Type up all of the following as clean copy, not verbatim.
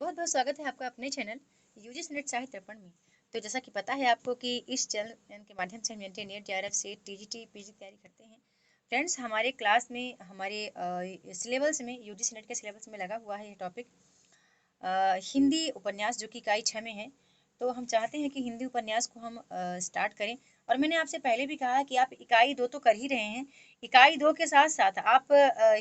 बहुत बहुत स्वागत है आपका अपने चैनल यूजी नेट साहित्य दर्पण में। तो जैसा कि पता है आपको कि इस चैनल के माध्यम से हम इंटरनेट जेआरएफ से टीजीटी पीजी तैयारी करते हैं। फ्रेंड्स, हमारे क्लास में हमारे सिलेबस में यूजी नेट के सिलेबस में लगा हुआ है ये टॉपिक हिंदी उपन्यास, जो कि इकाई 6 में है। तो हम चाहते हैं कि हिंदी उपन्यास को हम स्टार्ट करें। और मैंने आपसे पहले भी कहा कि आप इकाई 2 तो कर ही रहे हैं। इकाई 2 के साथ साथ आप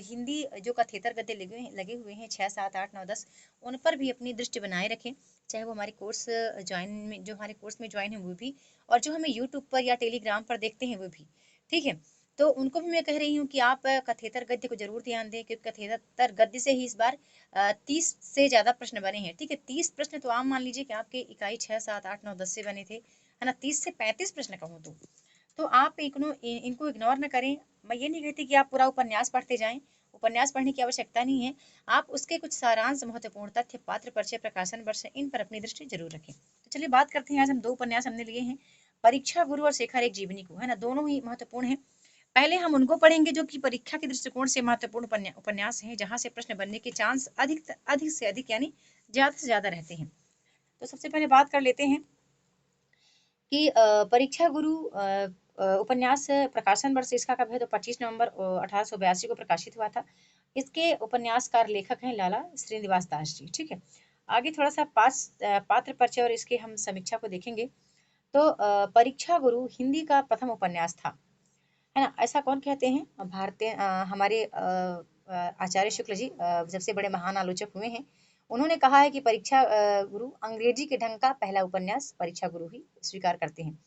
हिंदी जो कथेतर गद्य लगे हुए हैं 6, 7, 8, 9, 10, उन पर भी अपनी दृष्टि बनाए रखें। चाहे वो हमारे कोर्स ज्वाइन में, जो हमारे कोर्स में ज्वाइन है वो भी, और जो हमें यूट्यूब पर या टेलीग्राम पर देखते हैं वो भी। ठीक है। तो उनको भी मैं कह रही हूँ कि आप कथेतर गद्य को जरूर ध्यान दें, क्योंकि कथेतर गद्य से ही इस बार 30 से ज्यादा प्रश्न बने हैं। ठीक है, 30 प्रश्न तो आप मान लीजिए कि आपके इकाई 6, 7, 8, 9, 10 से बने थे, है ना। 30 से 35 प्रश्न कहूँ तो आप इनको इग्नोर न करें। मैं ये नहीं कहती कि आप पूरा उपन्यास पढ़ते जाएं, उपन्यास पढ़ने की आवश्यकता नहीं है। आप उसके कुछ सारांश, महत्वपूर्ण तथ्य, पात्र परिचय, प्रकाशन वर्ष, इन पर अपनी दृष्टि जरूर रखें। तो चलिए बात करते हैं। आज हम 2 उपन्यास हमने लिए हैं, परीक्षा गुरु और शेखर एक जीवनी को, है ना। दोनों ही महत्वपूर्ण हैं। पहले हम उनको पढ़ेंगे जो कि परीक्षा के दृष्टिकोण से महत्वपूर्ण उपन्यास हैं, जहां से प्रश्न बनने के चांस अधिक से अधिक, यानी ज्यादा से ज्यादा रहते हैं। तो सबसे पहले बात कर लेते हैं कि परीक्षा गुरु उपन्यास प्रकाशन वर्ष इसका कब है, तो 25 नवंबर 1882 को प्रकाशित हुआ था। इसके उपन्यासकार लेखक हैं लाला श्रीनिवास दास जी। ठीक है। आगे थोड़ा सा पात्र परिचय और इसके हम समीक्षा को देखेंगे। तो परीक्षा गुरु हिंदी का प्रथम उपन्यास था, है ना। ऐसा कौन कहते हैं? भारतीय हमारे आचार्य शुक्ल जी, सबसे बड़े महान आलोचक हुए हैं। उन्होंने कहा है कि परीक्षा गुरु अंग्रेजी के ढंग का पहला उपन्यास परीक्षा गुरु ही स्वीकार करते हैं,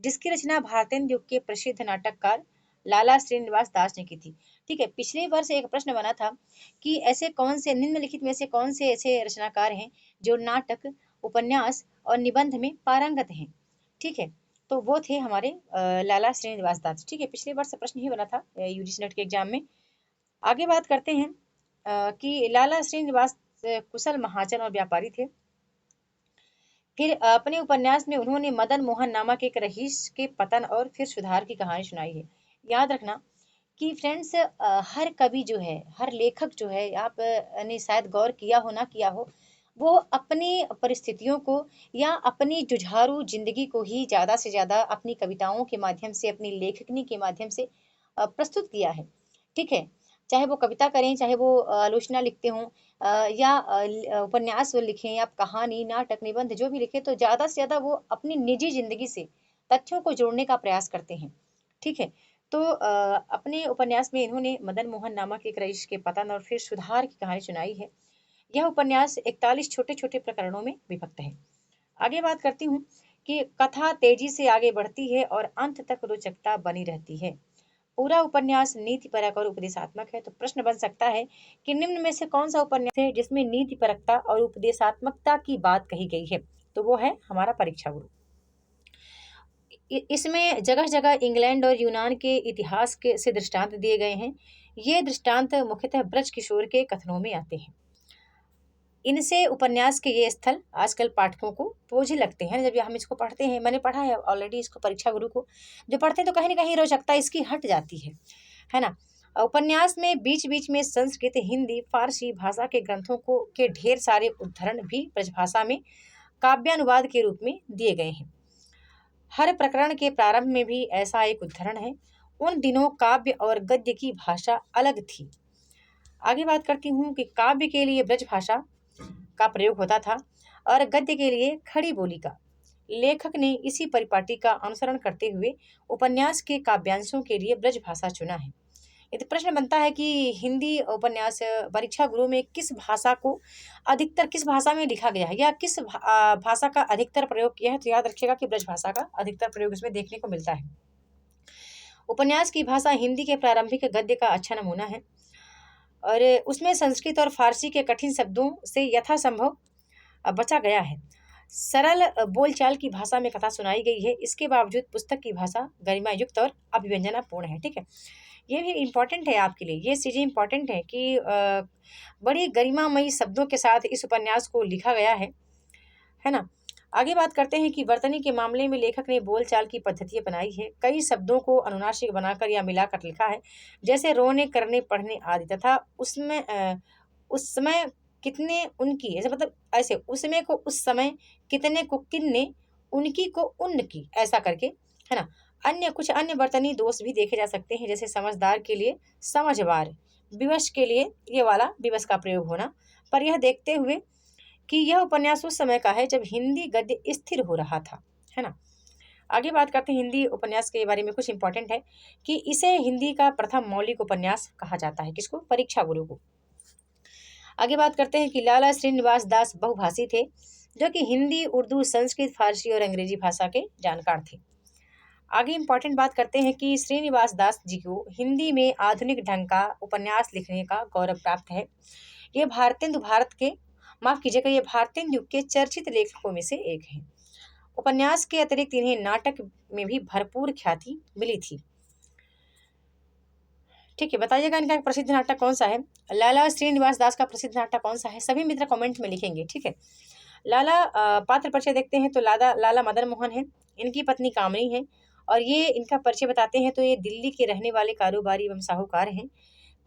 जिसकी रचना भारतीय युग के प्रसिद्ध नाटककार लाला श्रीनिवास दास ने की थी। ठीक है। पिछले वर्ष एक प्रश्न बना था कि ऐसे कौन से निम्नलिखित में से कौन से ऐसे रचनाकार हैं जो नाटक, उपन्यास और निबंध में पारंगत हैं। ठीक है। तो वो थे हमारे लाला श्रीनिवास दास। ठीक है, पिछले वर्ष प्रश्न ही बना था यूजीसी नेट के एग्जाम में। आगे बात करते हैं कि लाला श्रीनिवास कुशल महाजन और व्यापारी थे। फिर अपने उपन्यास में उन्होंने मदन मोहन नामक एक रईस के पतन और फिर सुधार की कहानी सुनाई है। याद रखना कि फ्रेंड्स, हर कवि जो है, हर लेखक जो है, आप ने शायद गौर किया हो ना किया हो, वो अपनी परिस्थितियों को या अपनी जुझारू जिंदगी को ही ज्यादा से ज्यादा अपनी कविताओं के माध्यम से, अपनी लेखनी के माध्यम से प्रस्तुत किया है। ठीक है। चाहे वो कविता करें, चाहे वो आलोचना लिखते हों, या उपन्यास वो लिखें, या कहानी, नाटक, निबंध जो भी लिखे, तो ज्यादा से ज्यादा वो अपनी निजी जिंदगी से तथ्यों को जोड़ने का प्रयास करते हैं। ठीक है। तो अपने उपन्यास में इन्होंने मदन मोहन नामक एक रईस के पतन और फिर सुधार की कहानी सुनाई है। यह उपन्यास 41 छोटे छोटे प्रकरणों में विभक्त है। आगे बात करती हूँ कि कथा तेजी से आगे बढ़ती है और अंत तक रोचकता बनी रहती है। पूरा उपन्यास नीतिपरक और उपदेशात्मक है। तो प्रश्न बन सकता है कि निम्न में से कौन सा उपन्यास है जिसमें नीतिपरकता और उपदेशात्मकता की बात कही गई है? तो वो है हमारा परीक्षा गुरु। इसमें जगह जगह इंग्लैंड और यूनान के इतिहास के से दृष्टांत दिए गए हैं। ये दृष्टांत मुख्यतः ब्रज किशोर के कथनों में आते हैं। इनसे उपन्यास के ये स्थल आजकल पाठकों को बोझिल लगते हैं जब हम इसको पढ़ते हैं। मैंने पढ़ा है ऑलरेडी इसको, परीक्षा गुरु को जो पढ़ते हैं तो कहीं ना कहीं रोचकता इसकी हट जाती है ना। उपन्यास में बीच बीच में संस्कृत, हिंदी, फारसी भाषा के ग्रंथों को के ढेर सारे उद्धरण भी ब्रजभाषा में काव्यानुवाद के रूप में दिए गए हैं। हर प्रकरण के प्रारंभ में भी ऐसा एक उद्धरण है। उन दिनों काव्य और गद्य की भाषा अलग थी। आगे बात करती हूँ कि काव्य के लिए ब्रज भाषा का प्रयोग होता था और गद्य के लिए खड़ी बोली का। लेखक ने इसी परिपाटी का अनुसरण करते हुए उपन्यास के काव्यांशों के लिए ब्रज भाषा चुना है। यदि प्रश्न बनता है कि हिंदी उपन्यास परीक्षा गुरु में किस भाषा में लिखा गया है या किस भाषा का अधिकतर प्रयोग किया है, तो याद रखिएगा कि ब्रज भाषा का अधिकतर प्रयोग इसमें देखने को मिलता है। उपन्यास की भाषा हिंदी के प्रारंभिक गद्य का अच्छा नमूना है और उसमें संस्कृत और फारसी के कठिन शब्दों से यथासंभव बचा गया है। सरल बोलचाल की भाषा में कथा सुनाई गई है। इसके बावजूद पुस्तक की भाषा गरिमा युक्त और अभिव्यंजनापूर्ण है। ठीक है। ये भी इम्पोर्टेंट है आपके लिए, ये चीज़ें इम्पोर्टेंट है कि बड़ी गरिमामयी शब्दों के साथ इस उपन्यास को लिखा गया है ना। आगे बात करते हैं कि वर्तनी के मामले में लेखक ने बोलचाल की पद्धति अपनाई है। कई शब्दों को अनुनासिक बनाकर या मिलाकर लिखा है, जैसे रोने, करने, पढ़ने आदि, तथा उस समय कितने उनकी, ऐसे मतलब ऐसे उसमें को उस समय, कितने को किन्ने, उनकी को उन की, ऐसा करके, है ना। अन्य कुछ अन्य वर्तनी दोष भी देखे जा सकते हैं, जैसे समझदार के लिए समझवार, विवश के लिए ये वाला विवश का प्रयोग होना। पर यह देखते हुए कि यह उपन्यास उस समय का है जब हिंदी गद्य स्थिर हो रहा था, है ना। आगे बात करते हैं हिंदी उपन्यास के बारे में, कुछ इंपॉर्टेंट है कि इसे हिंदी का प्रथम मौलिक उपन्यास कहा जाता है, किसको, परीक्षा गुरु को। आगे बात करते हैं कि लाला श्रीनिवास दास बहुभाषी थे, जो कि हिंदी, उर्दू, संस्कृत, फारसी और अंग्रेजी भाषा के जानकार थे। आगे इंपॉर्टेंट बात करते हैं कि श्रीनिवास दास जी को हिंदी में आधुनिक ढंग का उपन्यास लिखने का गौरव प्राप्त है। ये भारतेंदु भारत के, माफ कीजिएगा, ये भारतेंदु युग के चर्चित लेखकों में से एक हैं। उपन्यास के अतिरिक्त इन्हें नाटक में भी भरपूर ख्याति मिली थी। ठीक है, बताइएगा इनका प्रसिद्ध नाटक कौन सा है, लाला श्रीनिवास दास का प्रसिद्ध नाटक कौन सा है, सभी मित्र कमेंट में लिखेंगे। ठीक है, लाला पात्र परिचय देखते हैं तो लाला मदन मोहन है, इनकी पत्नी कामनी है, और ये इनका परिचय बताते हैं तो ये दिल्ली के रहने वाले कारोबारी एवं साहूकार हैं।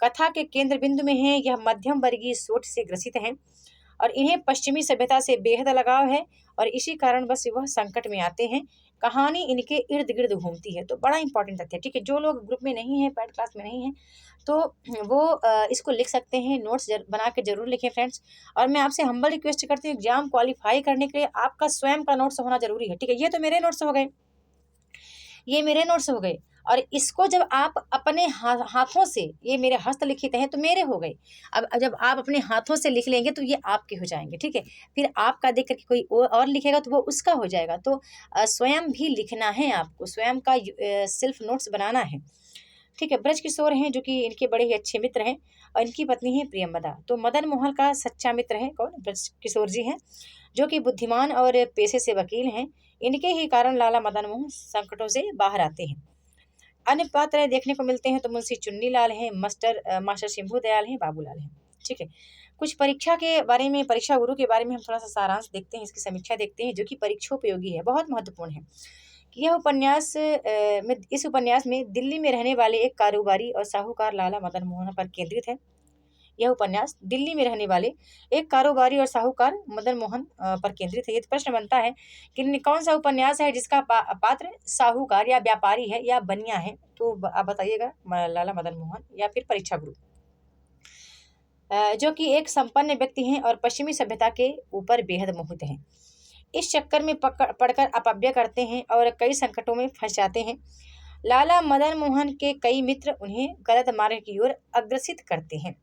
कथा के केंद्र बिंदु में है, यह मध्यम वर्गीय सोच से ग्रसित हैं और इन्हें पश्चिमी सभ्यता से बेहद लगाव है, और इसी कारण बस वह संकट में आते हैं। कहानी इनके इर्द गिर्द घूमती है, तो बड़ा इंपॉर्टेंट तथ्य है। ठीक है, जो लोग ग्रुप में नहीं है, पैड क्लास में नहीं है, तो वो इसको लिख सकते हैं, नोट्स बना के जरूर लिखें फ्रेंड्स। और मैं आपसे हम्बल रिक्वेस्ट करती हूँ, एग्जाम क्वालिफाई करने के लिए आपका स्वयं का नोट्स होना जरूरी है। ठीक है, ये तो मेरे नोट्स हो गए, ये मेरे नोट्स हो गए, और इसको जब आप अपने हाथों से, ये मेरे हस्तलिखित हैं तो मेरे हो गए, अब जब आप अपने हाथों से लिख लेंगे तो ये आपके हो जाएंगे। ठीक है, फिर आपका देख करके कोई और लिखेगा तो वो उसका हो जाएगा। तो स्वयं भी लिखना है आपको, स्वयं का सेल्फ नोट्स बनाना है। ठीक है, ब्रज किशोर हैं जो कि इनके बड़े ही अच्छे मित्र हैं, और इनकी पत्नी है प्रियंवदा। तो मदन मोहन का सच्चा मित्र है कौन, ब्रज किशोर जी हैं, जो कि बुद्धिमान और पेशे से वकील हैं। इनके ही कारण लाला मदन मोहन संकटों से बाहर आते हैं। अन्य पात्र देखने को मिलते हैं तो मुंशी चुन्नीलाल हैं, मास्टर शंभू दयाल हैं, बाबूलाल हैं। ठीक है, कुछ परीक्षा के बारे में, परीक्षा गुरु के बारे में हम थोड़ा सा सारांश देखते हैं, इसकी समीक्षा देखते हैं, जो कि परीक्षोपयोगी है, बहुत महत्वपूर्ण है। कि यह उपन्यास इस उपन्यास में दिल्ली में रहने वाले एक कारोबारी और साहूकार लाला मदन मोहन पर केंद्रित है। यह उपन्यास दिल्ली में रहने वाले एक कारोबारी और साहूकार मदन मोहन पर केंद्रित है। ये प्रश्न बनता है कि कौन सा उपन्यास है जिसका पात्र साहूकार या व्यापारी है या बनिया है, तो आप बताइएगा, लाला मदन मोहन या फिर परीक्षा गुरु, जो कि एक संपन्न व्यक्ति हैं और पश्चिमी सभ्यता के ऊपर बेहद मोहित हैं। इस चक्कर में पढ़कर अपव्यय करते हैं और कई संकटों में फंस जाते हैं। लाला मदन मोहन के कई मित्र उन्हें गलत मार्ग की ओर अग्रसित करते हैं।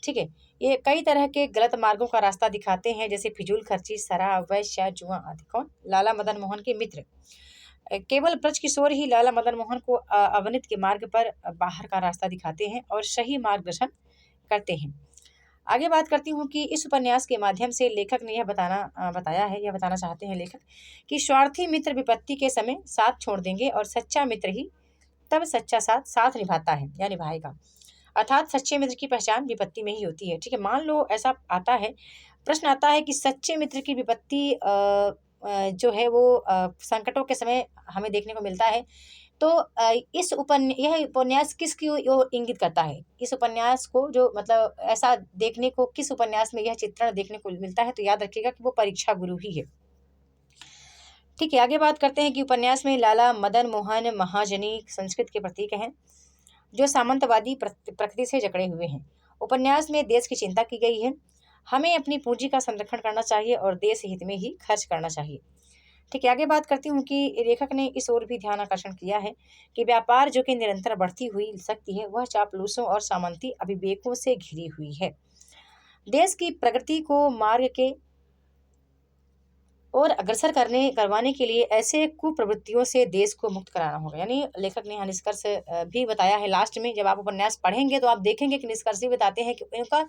ठीक है, ये कई तरह के गलत मार्गों का रास्ता दिखाते हैं, जैसे फिजूल खर्ची, शराब, वैश्य, जुआ आदि। कौन, लाला मदन मोहन के मित्र। केवल ब्रज किशोर ही लाला मदन मोहन को अवनीत के मार्ग पर बाहर का रास्ता दिखाते हैं और सही मार्गदर्शन करते हैं। आगे बात करती हूँ कि इस उपन्यास के माध्यम से लेखक ने यह बताना चाहते हैं लेखक कि स्वार्थी मित्र विपत्ति के समय साथ छोड़ देंगे और सच्चा मित्र ही तब सच्चा साथ निभाता है या निभाएगा। अर्थात सच्चे मित्र की पहचान विपत्ति में ही होती है। ठीक है, मान लो ऐसा आता है, प्रश्न आता है कि सच्चे मित्र की विपत्ति जो है वो संकटों के समय हमें देखने को मिलता है, तो यह उपन्यास किसकी ओर इंगित करता है, इस उपन्यास को जो मतलब ऐसा देखने को किस उपन्यास में यह चित्रण देखने को मिलता है, तो याद रखिएगा कि वो परीक्षा गुरु ही है। ठीक है, आगे बात करते हैं कि उपन्यास में लाला मदन मोहन महाजनी संस्कृत के प्रतीक हैं, जो सामंतवादी प्रकृति से जकड़े हुए हैं। उपन्यास में देश की चिंता की गई है, हमें अपनी पूंजी का संरक्षण करना चाहिए और देश हित में ही खर्च करना चाहिए। ठीक है, आगे बात करती हूँ कि लेखक ने इस ओर भी ध्यान आकर्षण किया है कि व्यापार जो कि निरंतर बढ़ती हुई सकती है, वह चापलूसों और सामंती अभिवेकों से घिरी हुई है। देश की प्रगति को मार्ग के और अग्रसर करवाने के लिए ऐसे कुप्रवृत्तियों से देश को मुक्त कराना होगा। यानी लेखक ने यहाँ निष्कर्ष भी बताया है लास्ट में, जब आप उपन्यास पढ़ेंगे तो आप देखेंगे कि निष्कर्ष भी बताते हैं कि उनका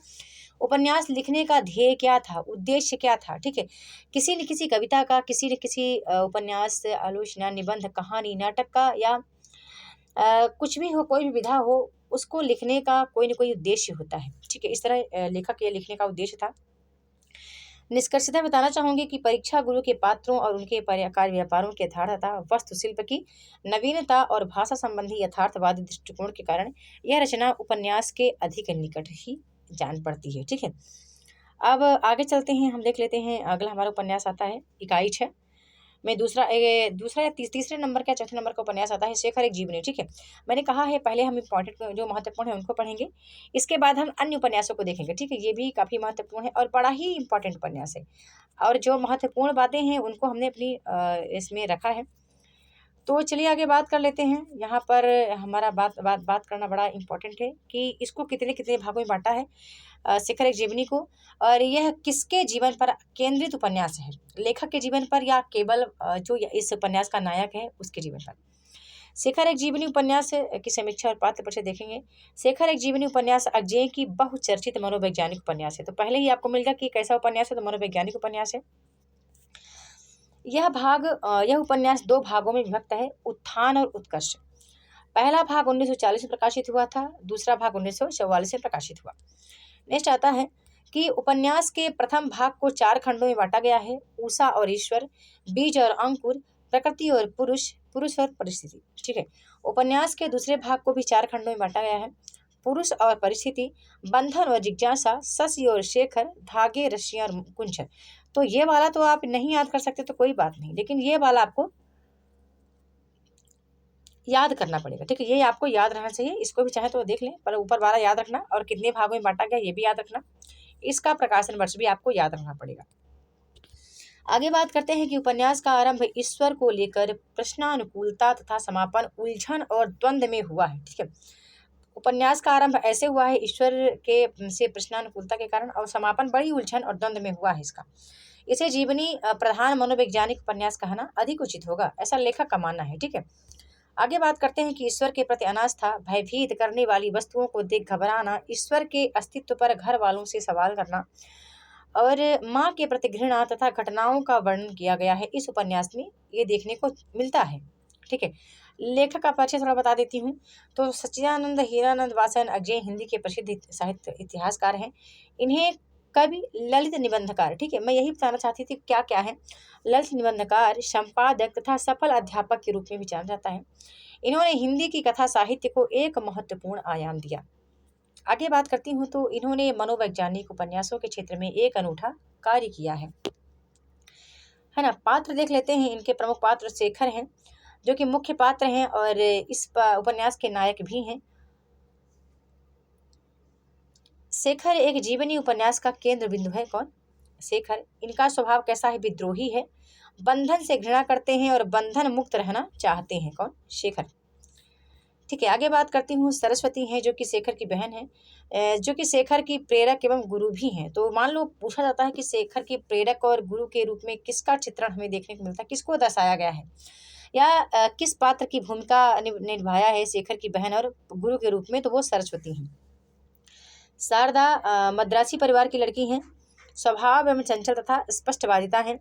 उपन्यास लिखने का ध्येय क्या था, उद्देश्य क्या था। ठीक है, किसी न किसी कविता का, किसी न किसी उपन्यास, आलोचना, निबंध, कहानी, नाटक का, या कुछ भी हो, कोई भी विधा हो, उसको लिखने का कोई न कोई उद्देश्य होता है। ठीक है, इस तरह लेखक के लिखने का उद्देश्य था। निष्कर्षतः बताना चाहूंगी कि परीक्षा गुरु के पात्रों और उनके कार्य व्यापारों के यथार्थता, वास्तुशिल्प की नवीनता और भाषा संबंधी यथार्थवादी दृष्टिकोण के कारण यह रचना उपन्यास के अधिक निकट ही जान पड़ती है। ठीक है, अब आगे चलते हैं, हम देख लेते हैं अगला हमारा उपन्यास आता है इकाई 6 में दूसरा या तीसरे नंबर का चौथे नंबर का उपन्यास आता है शेखर एक जीवनी। ठीक है, मैंने कहा है पहले हम इंपॉर्टेंट जो महत्वपूर्ण है उनको पढ़ेंगे, इसके बाद हम अन्य उपन्यासों को देखेंगे। ठीक है, ये भी काफ़ी महत्वपूर्ण है और बड़ा ही इंपॉर्टेंट उपन्यास है, और जो महत्वपूर्ण बातें हैं उनको हमने अपनी इसमें रखा है। तो चलिए आगे बात कर लेते हैं। यहाँ पर हमारा बात करना बड़ा इम्पोर्टेंट है कि इसको कितने कितने भागों में बांटा है शेखर एक जीवनी को, और यह किसके जीवन पर केंद्रित उपन्यास है, लेखक के जीवन पर या केवल जो इस उपन्यास का नायक है उसके जीवन पर। शेखर एक जीवनी उपन्यास की समीक्षा और पात्र परिचय देखेंगे। शेखर एक जीवनी उपन्यास अजय की बहुचर्चित मनोवैज्ञानिक उपन्यास है। तो पहले ही आपको मिल गया कि कैसा उपन्यास है, तो मनोवैज्ञानिक उपन्यास है। यह उपन्यास 2 भागों में विभक्त है, उत्थान और उत्कर्ष। पहला भाग 1940 में प्रकाशित हुआ था, दूसरा भाग 1944 में प्रकाशित हुआ। नेक्स्ट आता है कि उपन्यास के प्रथम भाग को 4 खंडों में बांटा गया है, उषा और ईश्वर, बीज और अंकुर, प्रकृति और पुरुष, पुरुष और परिस्थिति। ठीक है, उपन्यास के दूसरे भाग को भी 4 खंडों में बांटा गया है, पुरुष और परिस्थिति, बंधन और जिज्ञासा, शशि और शेखर, धागे, रस्सियां और कुंचन। तो ये वाला तो आप नहीं याद कर सकते तो कोई बात नहीं, लेकिन ये वाला आपको याद करना पड़ेगा। ठीक है, ये आपको याद रहना चाहिए, इसको भी चाहे तो देख लें, पर ऊपर वाला याद रखना और कितने भागों में बांटा गया ये भी याद रखना। इसका प्रकाशन वर्ष भी आपको याद रखना पड़ेगा। आगे बात करते हैं कि उपन्यास का आरंभ ईश्वर को लेकर प्रश्नानुकूलता तथा समापन उलझन और द्वंद्व में हुआ है। ठीक है, उपन्यास का आरंभ ऐसे हुआ है ईश्वर के से प्रश्नानुकूलता के कारण, और समापन बड़ी उलझन और द्वंद्व में हुआ है इसका। इसे जीवनी प्रधान मनोवैज्ञानिक उपन्यास कहना अधिक उचित होगा, ऐसा लेखक का मानना है। ठीक है, आगे बात करते हैं कि ईश्वर के प्रति अनास्था, भयभीत करने वाली वस्तुओं को देख घबराना, ईश्वर के अस्तित्व पर घर वालों से सवाल करना और माँ के प्रति घृणा तथा घटनाओं का वर्णन किया गया है इस उपन्यास में, ये देखने को मिलता है। ठीक है, लेखक का परिचय थोड़ा बता देती हूँ। तो सच्चिदानंद हीरानंद वासन अजय हिंदी के प्रसिद्ध साहित्य इतिहासकार हैं। इन्हें कवि, ललित निबंधकार, ठीक है, मैं यही बताना चाहती थी क्या क्या है, ललित निबंधकार, संपादक तथा सफल अध्यापक के रूप में भी जाना जाता है। इन्होंने हिंदी की कथा साहित्य को एक महत्वपूर्ण आयाम दिया। आगे बात करती हूँ तो इन्होंने मनोवैज्ञानिक उपन्यासों के क्षेत्र में एक अनूठा कार्य किया है ना। पात्र देख लेते हैं, इनके प्रमुख पात्र शेखर हैं जो कि मुख्य पात्र हैं और इस उपन्यास के नायक भी हैं। शेखर एक जीवनी उपन्यास का केंद्र बिंदु है। कौन? शेखर। इनका स्वभाव कैसा है? विद्रोही है, बंधन से घृणा करते हैं और बंधन मुक्त रहना चाहते हैं। कौन? शेखर। ठीक है, आगे बात करती हूँ। सरस्वती हैं जो कि शेखर की बहन है, जो कि शेखर की प्रेरक एवं गुरु भी हैं। तो मान लो पूछा जाता है कि शेखर की प्रेरक और गुरु के रूप में किसका चित्रण हमें देखने को मिलता है, किसको दर्शाया गया है, या किस पात्र की भूमिका निभाया है शेखर की बहन और गुरु के रूप में, तो वो सरस्वती हैं। शारदा मद्रासी परिवार की लड़की हैं, स्वभाव एवं चंचल तथा स्पष्टवादिता है।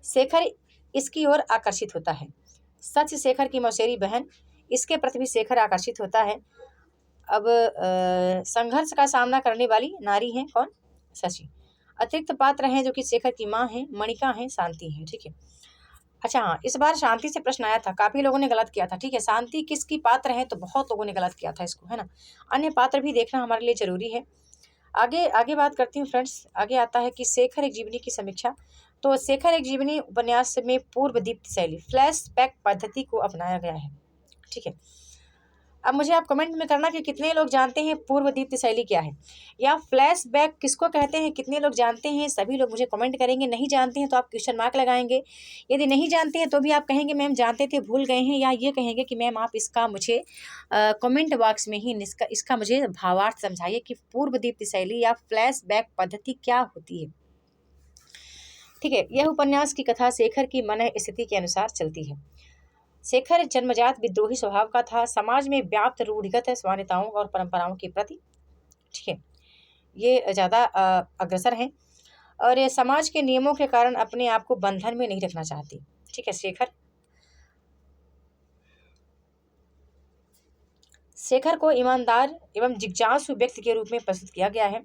शेखर इसकी ओर आकर्षित होता है। सच शेखर की मौसेरी बहन, इसके प्रति भी शेखर आकर्षित होता है। अब संघर्ष का सामना करने वाली नारी है। कौन? शशि। अतिरिक्त पात्र हैं जो कि शेखर की माँ हैं, मणिका हैं, शांति हैं। ठीक है, अच्छा हाँ, इस बार शांति से प्रश्न आया था, काफी लोगों ने गलत किया था। ठीक है, शांति किसकी पात्र है, तो बहुत लोगों ने गलत किया था इसको, है ना। अन्य पात्र भी देखना हमारे लिए जरूरी है। आगे आगे बात करती हूँ फ्रेंड्स। आगे आता है कि शेखर एक जीवनी की समीक्षा। तो शेखर एक जीवनी उपन्यास में पूर्व दीप्ति शैली, फ्लैशबैक पद्धति को अपनाया गया है। ठीक है, अब मुझे आप कमेंट में करना कि कितने लोग जानते हैं पूर्व दीप्ति शैली क्या है, या फ्लैशबैक किसको कहते हैं, कितने लोग जानते हैं। सभी लोग मुझे कमेंट करेंगे। नहीं जानते हैं तो आप क्वेश्चन मार्क लगाएंगे। यदि नहीं जानते हैं तो भी आप कहेंगे मैम जानते थे भूल गए हैं, या ये कहेंगे कि मैम आप इसका मुझे कमेंट बॉक्स में ही इसका मुझे भावार्थ समझाइए कि पूर्व दीप्ति शैली या फ्लैशबैक पद्धति क्या होती है। ठीक है, यह उपन्यास की कथा शेखर की मन स्थिति के अनुसार चलती है। शेखर जन्मजात विद्रोही स्वभाव का था, समाज में व्याप्त रूढ़िगत मान्यताओं और परंपराओं के प्रति, ठीक है, ये ज़्यादा अग्रसर हैं और ये समाज के नियमों के कारण अपने आप को बंधन में नहीं रखना चाहती। ठीक है, शेखर को ईमानदार एवं जिज्ञासु व्यक्ति के रूप में प्रस्तुत किया गया है।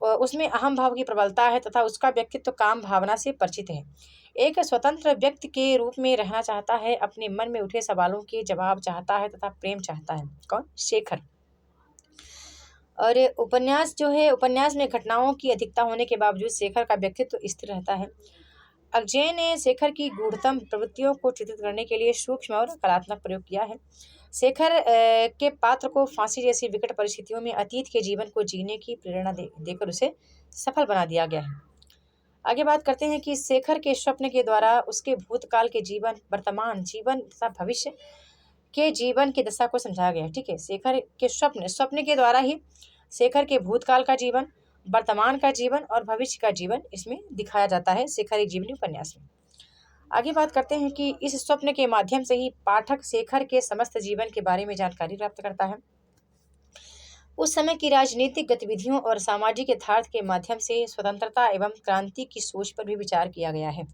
उसमें अहम भाव की प्रबलता है तथा उसका व्यक्तित्व काम भावना से परिचित है। एक स्वतंत्र व्यक्ति के रूप में रहना चाहता है, अपने मन में उठे सवालों के जवाब चाहता है तथा प्रेम चाहता है। कौन? शेखर। और उपन्यास जो है, उपन्यास में घटनाओं की अधिकता होने के बावजूद शेखर का व्यक्तित्व स्थिर रहता है। अजय ने शेखर की गूढ़तम प्रवृत्तियों को चित्रित करने के लिए सूक्ष्म और कलात्मक प्रयोग किया है। शेखर के पात्र को फांसी जैसी विकट परिस्थितियों में अतीत के जीवन को जीने की प्रेरणा देकर उसे सफल बना दिया गया है। आगे बात करते हैं कि शेखर के स्वप्न के द्वारा उसके भूतकाल के जीवन, वर्तमान जीवन तथा भविष्य के जीवन की दशा को समझाया गया है। ठीक है, शेखर के स्वप्न के द्वारा ही शेखर के भूतकाल का जीवन, वर्तमान का जीवन और भविष्य का जीवन इसमें दिखाया जाता है शेखर एक जीवनी उपन्यास में। आगे बात करते हैं कि इस स्वप्न के माध्यम से ही पाठक शेखर के समस्त जीवन के बारे में जानकारी प्राप्त करता है। उस समय की राजनीतिक गतिविधियों और सामाजिक यथार्थ के माध्यम से स्वतंत्रता एवं क्रांति की सोच पर भी विचार किया गया है।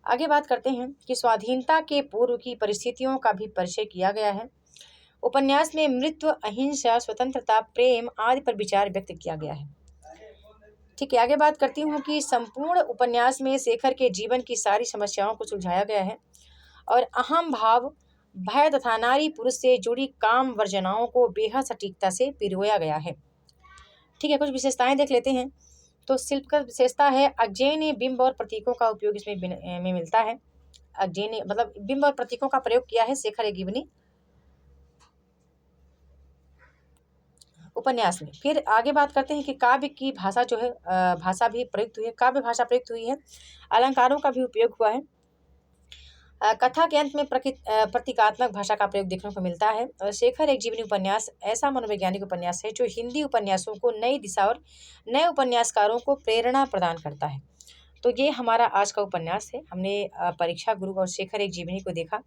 आगे बात करते हैं कि स्वाधीनता के पूर्व की परिस्थितियों का भी परिचय किया गया है। उपन्यास में मृत्यु, अहिंसा, स्वतंत्रता, प्रेम आदि पर विचार व्यक्त किया गया है। ठीक है, आगे बात करती हूँ कि संपूर्ण उपन्यास में शेखर के जीवन की सारी समस्याओं को सुलझाया गया है और अहम भाव, भय तथा नारी पुरुष से जुड़ी काम वर्जनाओं को बेहद सटीकता से पिरोया गया है। ठीक है, कुछ विशेषताएं देख लेते हैं। तो शिल्प का विशेषता है अजय ने बिंब और प्रतीकों का उपयोग इसमें में मिलता है। अजय ने मतलब बिंब और प्रतीकों का प्रयोग किया है शेखर एक जीवनी उपन्यास में। फिर आगे बात करते हैं कि काव्य की भाषा जो है, भाषा भी प्रयुक्त हुई है, काव्य भाषा प्रयुक्त हुई है, अलंकारों का भी उपयोग हुआ है। कथा के अंत में प्रतीकात्मक भाषा का प्रयोग देखने को मिलता है। और शेखर एक जीवनी उपन्यास ऐसा मनोवैज्ञानिक उपन्यास है जो हिंदी उपन्यासों को नई दिशा और नए उपन्यासकारों को प्रेरणा प्रदान करता है। तो ये हमारा आज का उपन्यास है। हमने परीक्षा गुरु और शेखर एक जीवनी को देखा।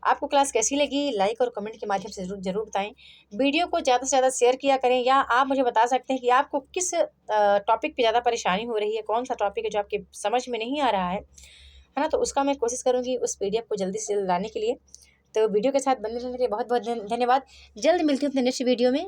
आपको क्लास कैसी लगी, लाइक और कमेंट के माध्यम से जरूर बताएं। वीडियो को ज़्यादा से ज़्यादा शेयर किया करें, या आप मुझे बता सकते हैं कि आपको किस टॉपिक पे ज़्यादा परेशानी हो रही है, कौन सा टॉपिक है जो आपके समझ में नहीं आ रहा है ना। तो उसका मैं कोशिश करूँगी उस PDF को जल्दी से जल्द लाने के लिए। तो वीडियो के साथ बने रहने के लिए बहुत बहुत धन्यवाद। जल्द मिलती हूँ अपने नेक्स्ट वीडियो में।